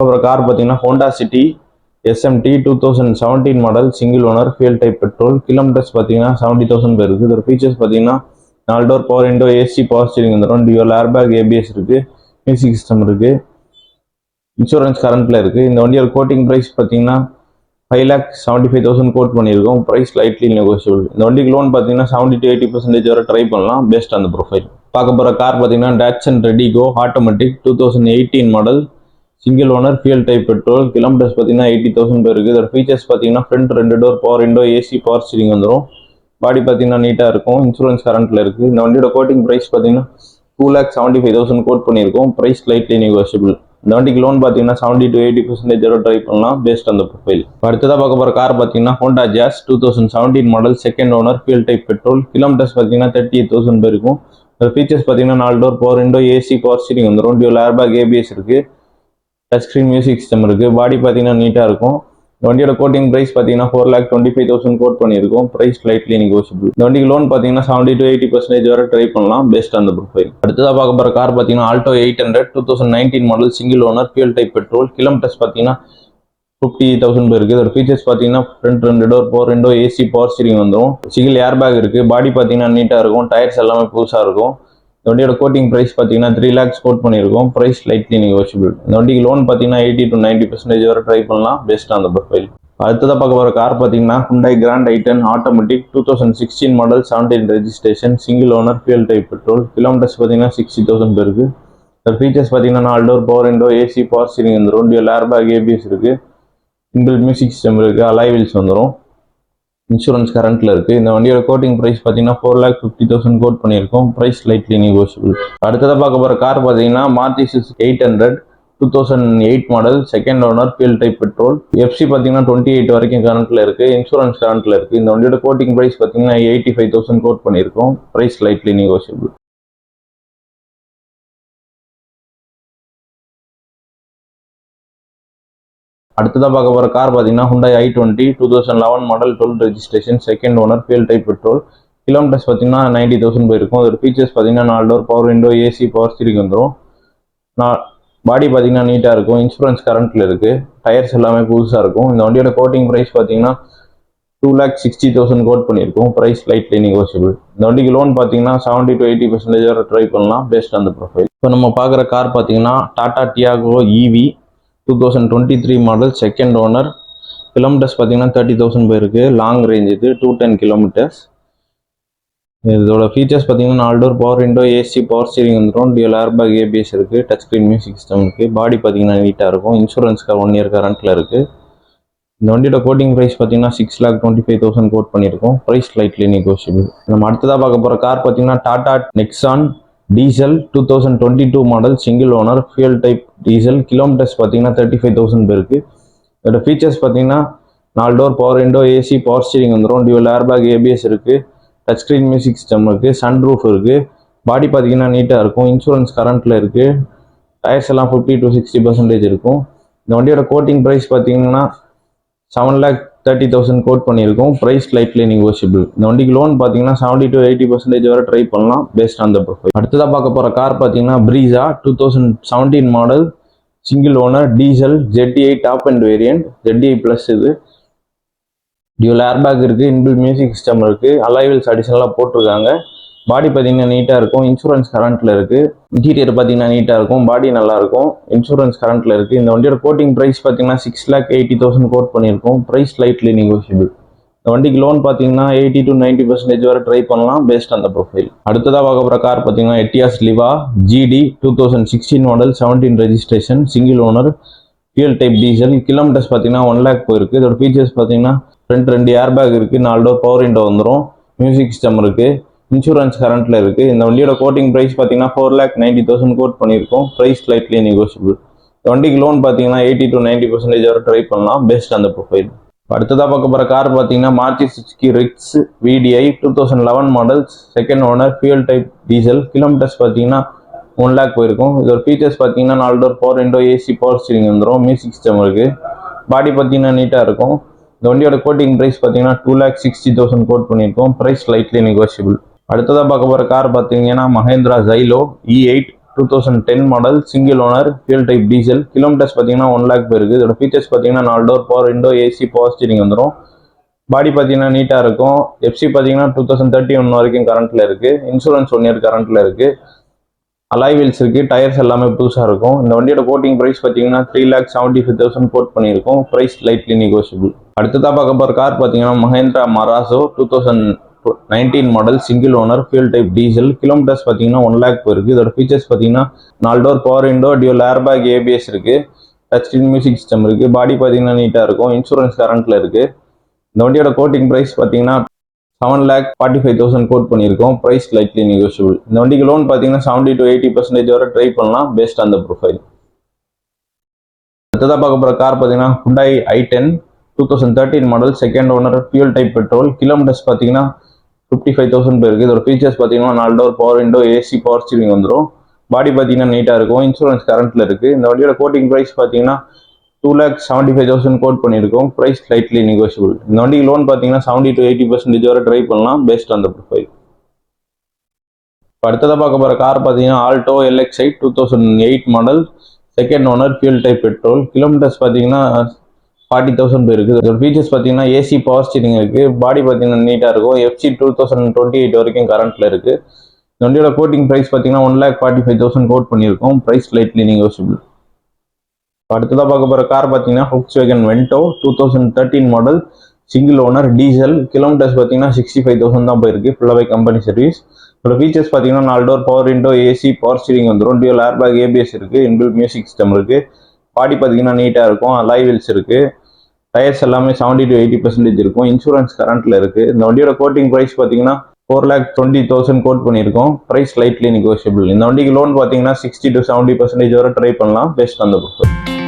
அப்புறம் கார் பார்த்தீங்கன்னா Honda city SMT 2017 model single owner fuel type petrol. Kilometres பார்த்தீங்கன்னா 70,000 போயிருக்கு. இதோட ஃபீச்சர்ஸ் பார்த்தீங்கன்னா 4 door power window, AC, power steering வந்துடும். டியூவல் ஏர்பேக், ABS இருக்கு, மியூசிக் சிஸ்டம் இருக்கு, இன்சூரன்ஸ் கரண்ட்ல இருக்கு. இந்த வண்டியோட கோட்டிங் பிரைஸ் பார்த்தீங்கன்னா 5,75,000 கோட் பண்ணியிருக்கோம். Price lightly negotiable. இந்த வண்டிக்கு லோன் பார்த்தீங்கன்னா 70 to 80% வரை ட்ரை பண்ணலாம் பேஸ்ட் ஆன் த ப்ரொஃபைல். பார்க்க போகிற கார் பார்த்தீங்கன்னா Dodson Redigo automatic 2018 model single owner fuel type petrol. Kilometres பார்த்தீங்கன்னா 80,000 போயிருக்கு. இதோட ஃபீச்சர்ஸ் பார்த்தீங்கன்னா front 2 door power window, AC, power steering வந்துடும். பாடி பார்த்தீங்கன்னா நீட்டாக இருக்கும். இன்சூரன்ஸ் கரண்ட்ல இருக்கு. இந்த வண்டியோட கோட்டிங் பிரைஸ் பார்த்தீங்கன்னா 2,75,000 கோட் பண்ணியிருக்கோம். Price lightly negotiable. இந்த வண்டிக்கு லோன் பார்த்தீங்கன்னா 70 to 80% வரை ட்ரை பண்ணலாம் பேஸ்ட் அந்த ப்ரொஃபைல். அடுத்ததாக பார்க்க போகிற கார் பார்த்தீங்கன்னா Honda Jazz 2017 model second owner fuel type petrol. Kilometres பார்த்தீங்கன்னா 38,000 போயிருக்கும். ஃபீச்சர்ஸ் பார்த்தீங்கன்னா 4 door power window, AC, power steering வந்துடும். டியூவல் ஏர்பேக், ABS இருக்கு, டச் ஸ்க்ரீன் மியூசிக் சிஸ்டம் இருக்கு. பாடி பார்த்தீங்கன்னா நீட்டாக இருக்கும். இந்த வண்டியோட கோட்டிங் பிரைஸ் பார்த்தீங்கன்னா 4,25,000 கோட் பண்ணியிருக்கோம். Price lightly negotiable. இந்த வண்டிக்கு லோன் பார்த்தீங்கன்னா 70 to 80% வரை ட்ரை பண்ணலாம் பேஸ்ட் ஆன் த ப்ரொஃபைல். அடுத்ததாக பார்க்க போகிற கார் பார்த்தீங்கன்னா Alto 800 2019 model single owner fuel type petrol. Kilometres பார்த்தீங்கன்னா 50,000 போயிருக்கு. இதோட ஃபீச்சர்ஸ் பார்த்தீங்கன்னா front 2 door power window, AC, power steering வந்துடும். சிங்கிள் ஏர்பேக் இருக்கு. பாடி பார்த்தீங்கன்னா நீட்டாக இருக்கும். டயர்ஸ் எல்லாமே புதுசாக இருக்கும். இந்த வண்டியோட கோட்டிங் பிரைஸ் பார்த்தீங்கன்னா 3 lakhs கோட் பண்ணியிருக்கோம். Price lightly negotiable. இந்த வண்டிக்கு லோன் பார்த்தீங்கன்னா 80 to 90% வரை ட்ரை பண்ணலாம் பேஸ்ட் ஆன் த ப்ரொஃபைல். அடுத்ததாக பார்க்க போகிற கார் பார்த்தீங்கன்னா Hyundai Grand i10 automatic 2016 model 17 registration single owner fuel type petrol. Kilometres பார்த்தீங்கன்னா 60,000 பேருக்கு. இந்த ஃபீச்சர்ஸ் பார்த்தீங்கன்னா 4 door power window, AC, power steering வந்துடும். டியூவல் ஏர்பேக், ABS இருக்கு, சிங்கிள் மியூசிக் சிஸ்டம் இருக்கு, அலாய் வீல்ஸ் வந்துடும். இன்சூரன்ஸ் கரண்ட்ல இருக்கு. இந்த வண்டியோட கோட்டிங் பிரைஸ் பார்த்தீங்கன்னா 4,50,000 கோட் பண்ணியிருக்கோம். Price lightly negotiable. அடுத்ததாக பார்க்க போகிற கார் பார்த்தீங்கன்னா Maruti Suzuki 800 2008 model second owner fuel type petrol. FC பார்த்தீங்கன்னா 28 வரைக்கும் கரண்ட்ல இருக்கு. இன்சூரன்ஸ் கரண்ட்ல இருக்கு. இந்த வண்டியோட கோட்டிங் பிரைஸ் பார்த்தீங்கன்னா 85,000 கோட் பண்ணியிருக்கோம். Price lightly negotiable. அடுத்ததாக பார்க்க போகிற கார் பார்த்தீங்கன்னா Hyundai i20 2011 model 12 registration second owner fuel type petrol. Kilometres பார்த்தீங்கன்னா 90,000 போயிருக்கும். அதோட ஃபீச்சர்ஸ் பார்த்தீங்கன்னா 4 door power window, AC, power steering வந்துடும். பாடி பார்த்தீங்கன்னா நீட்டாக இருக்கும். இன்சூரன்ஸ் கரண்ட்ல இருக்கு. டயர்ஸ் எல்லாமே புதுசாக இருக்கும். இந்த வண்டியோட கோட்டிங் ப்ரைஸ் பார்த்தீங்கன்னா 2,60,000 கோட் பண்ணியிருக்கும். Price lightly negotiable. இந்த வண்டிக்கு லோன் பார்த்தீங்கன்னா 70 to 80% வரை ட்ரை பண்ணலாம் பேஸ்ட் ஆன் த ப்ரொஃபைல். இப்போ நம்ம பார்க்குற கார் பார்த்தீங்கன்னா Tata Tiago EV 2023 model second owner. Kilometres பார்த்தீங்கன்னா 30,000 போயிருக்கு. லாங் ரேஞ்ச் இது 210 கிலோமீட்டர்ஸ். இதோட ஃபீச்சர்ஸ் பார்த்தீங்கன்னா 4 door power window, AC, power steering வந்துடும். டியூவல் ஏர்பேக், ABS இருக்கு, டச் ஸ்க்ரீன் மியூசிக் சிஸ்டம் இருக்கு. பாடி பார்த்தீங்கன்னா நீட்டாக இருக்கும். இன்சூரன்ஸ் 1 year கரண்ட்ல இருக்கு. இந்த வண்டியோட கோட்டிங் ப்ரைஸ் பார்த்தீங்கன்னா 6,25,000 கோட் பண்ணியிருக்கோம். Price lightly negotiable. நம்ம அடுத்ததாக பார்க்க போகிற கார் பார்த்தீங்கன்னா Tata Nexon diesel 2022 model single owner fuel type diesel. Kilometres பார்த்தீங்கன்னா 35,000 பேருக்கு. இதோட ஃபீச்சர்ஸ் பார்த்தீங்கன்னா 4 door power window, AC, power steering வந்துடும். டியூவல் ஏர்பேக், ABS இருக்கு, டச் ஸ்க்ரீன் மியூசிக் சிஸ்டம் இருக்கு, சன் ரூஃப் இருக்கு. பாடி பார்த்தீங்கன்னா நீட்டாக இருக்கும். இன்சூரன்ஸ் கரண்ட்ல இருக்கு. டயர்ஸ் எல்லாம் 50 to 60% இருக்கும். இந்த வண்டியோட கோட்டிங் ப்ரைஸ் பார்த்தீங்கன்னா 7,30,000 கோட் பண்ணியிருக்கோம். Price lightly negotiable. இந்த வண்டிக்கு லோன் பார்த்தீங்கன்னா 70 to 80% வரை ட்ரை பண்ணலாம் பேஸ்ட் ஆன் த ப்ரொஃபைல். அடுத்ததாக பார்க்க போகிற கார் பார்த்தீங்கன்னா Brezza 2017 model single owner diesel ZDI top and variant, ZDI plus. இது டியூவல் ஏர்பேக் இருக்கு, இன்பில்ட் மியூசிக் சிஸ்டம் இருக்கு, அலாய் வீல்ஸ் அடிஷனலாக போட்டிருக்காங்க. பாடி பார்த்தீங்கன்னா நீட்டாக இருக்கும். இன்சூரன்ஸ் கரண்ட்ல இருக்கு. இன்டீரியர் பார்த்தீங்கன்னா நீட்டாக இருக்கும். பாடி நல்லா இருக்கும். இன்சூரன்ஸ் கரண்ட்ல இருக்கு. இந்த வண்டியோட கோட்டிங் ப்ரைஸ் பார்த்தீங்கன்னா 6,80,000 கோட் பண்ணியிருக்கோம். Price lightly negotiable. இந்த வண்டிக்கு லோன் பார்த்தீங்கன்னா 80 to 90% வரை ட்ரை பண்ணலாம் பேஸ்ட் ஆன் த ப்ரொஃபைல். அடுத்ததாக பார்க்க போகிற கார் பார்த்தீங்கன்னா Etios Liva GD 2016 model 17 registration single owner fuel type diesel. Kilometres பார்த்தீங்கன்னா 1 lakh போயிருக்கு. இதோட ஃபீச்சர்ஸ் பார்த்தீங்கன்னா ஃப்ரண்ட் 2 ஏர்பேக் இருக்கு, 4 டோர் பவர் விண்டோ வந்துடும், மியூசிக் சிஸ்டம் இருக்கு, இன்சூரன்ஸ் கரண்ட்ல இருக்கு. இந்த வண்டியோட கோட்டிங் பிரைஸ் பார்த்தீங்கன்னா 4,90,000 கோட் பண்ணியிருக்கோம். Price lightly negotiable. இந்த வண்டிக்கு லோன் பார்த்தீங்கன்னா 80 to 90% வரை ட்ரை பண்ணலாம் பேஸ்ட் ஆன் த ப்ரொஃபைல். அடுத்ததாக பார்க்க போகிற கார் பார்த்தீங்கன்னா Maruti Suzuki Ritz VDI 2011 model second owner fuel type diesel. Kilometres பார்த்தீங்கன்னா 1 lakh போயிருக்கும். இதோட ஃபீச்சர்ஸ் பார்த்தீங்கன்னா 4 door power window, AC, power steering வந்துடும், மியூசிக் சிஸ்டம் இருக்கு. பாடி பார்த்தீங்கன்னா நீட்டாக இருக்கும். இந்த வண்டியோட கோட்டிங் பிரைஸ் பார்த்தீங்கன்னா 2,60,000 கோட் பண்ணியிருக்கோம். Price lightly negotiable. அடுத்ததாக பார்க்க போகிற கார் பார்த்தீங்கன்னா Mahindra Xylo E8 2010 model single owner fuel type diesel. Kilometres பார்த்தீங்கன்னா 1 lakh போயிருக்கு. இதோட ஃபீச்சர்ஸ் பார்த்தீங்கன்னா 4 door power window, AC, power steering வந்துடும். பாடி பார்த்தீங்கன்னா நீட்டாக இருக்கும். எஃப்சி பார்த்தீங்கன்னா 2031 வரைக்கும் கரண்ட்டில் இருக்குது. இன்சூரன்ஸ் 1 year கரண்ட்டில் இருக்குது. அலாய் வீல்ஸ் இருக்குது. டயர்ஸ் எல்லாமே புதுசாக இருக்கும். இந்த வண்டியோட கோட்டிங் ப்ரைஸ் பார்த்தீங்கன்னா 3,75,000 கோட் பண்ணியிருக்கோம். Price lightly negotiable. அடுத்ததாக பார்க்க போகிற கார் பார்த்தீங்கன்னா Mahindra Marazzo 2019 model single owner fuel type diesel. Kilometres பார்த்தீங்கன்னா 1 lakh போயிருக்கு. இதோட ஃபீச்சர்ஸ் பார்த்தீங்கன்னா 4 door power window, dual airbag, ABS இருக்குது. டச் ஸ்க்ரீன் மியூசிக் சிஸ்டம் இருக்குது. பாடி பார்த்தீங்கன்னா நீட்டாக இருக்கும். இன்சூரன்ஸ் கரண்ட்டில் இருக்குது. இந்த வண்டியோட கோட்டிங் ப்ரைஸ் பார்த்தீங்கன்னா 7,45,000 கோட் பண்ணியிருக்கோம். Price lightly negotiable. இந்த வண்டிக்கு லோன் பார்த்தீங்கன்னா 70 to 80% வரை ட்ரை பண்ணலாம், பேஸ்ட் ஆன் த ப்ரொஃபைல். அடுத்ததாக பார்க்க போகிற கார் பார்த்தீங்கன்னா Hyundai i10 2013 model second owner fuel type petrol. Kilometres பார்த்தீங்கன்னா 55,000 போயிருக்கு. இதோட ஃபீச்சர்ஸ் பார்த்தீங்கன்னா 4 door power window, AC, power steering வந்துடும். பாடி பார்த்தீங்கன்னா நீட்டாக இருக்கும். இன்சூரன்ஸ் கரண்ட்டில் இருக்குது. இந்த வண்டியோட கோட்டிங் ப்ரைஸ் பார்த்தீங்கன்னா 2,75,000 கோட் பண்ணியிருக்கோம். Price lightly negotiable. இந்த வண்டிக்கு லோன் பார்த்தீங்கன்னா 70 to 80% வரை ட்ரை பண்ணலாம், பேஸ்ட் ஆன் த ப்ரொஃபைல். இப்போ அடுத்ததாக பார்க்க போகிற கார் பார்த்தீங்கன்னா Alto LXi 2008 model second owner fuel type petrol. Kilometres பார்த்தீங்கன்னா 40,000 போயிருக்கு. இதோட ஃபீச்சர்ஸ் பார்த்தீங்கன்னா ஏசி, பவர் ஸ்டீரிங் இருக்குது. பாடி பார்த்தீங்கன்னா நீட்டாக இருக்கும். எஃப்சி 2028 வரைக்கும் கரண்ட்டில் இருக்குது. இந்த வண்டியோட கோட்டிங் ப்ரைஸ் பார்த்தீங்கன்னா 1,45,000 கோட் பண்ணியிருக்கோம். Price lightly negotiable. அடுத்ததாக பார்க்க போகிற கார் பார்த்தீங்கன்னா Volkswagen Vento 2013 model single owner diesel. Kilometres பார்த்தீங்கன்னா 65,000 தான் போயிருக்கு. ஃபுல்லாகவே கம்பெனி சர்வீஸ். இதோட ஃபீச்சர்ஸ் பார்த்தீங்கன்னா 4 door power window, AC, power steering வந்துடும். டியூல் ஏர்பேக், ஏபிஎஸ் இருக்குது. இன்பில்ட் மியூசிக் சிஸ்டம் இருக்குது. பாடி பார்த்தீங்கன்னா நீட்டாக இருக்கும். அலாய் வீல்ஸ் இருக்குது. டயர்ஸ் எல்லாமே 70 to 80% இருக்கும். இன்சூரன்ஸ் கரண்ட்டில் இருக்குது. இந்த வண்டியோட கோட்டிங் ப்ரைஸ் பார்த்தீங்கன்னா 4,20,000 கோட் பண்ணியிருக்கோம். Price lightly negotiable. இந்த வண்டிக்கு லோன் பார்த்தீங்கன்னா 60 to 70% வரை ட்ரை பண்ணலாம், பேஸ்ட் ஆன் த ப்ரொஃபைல்.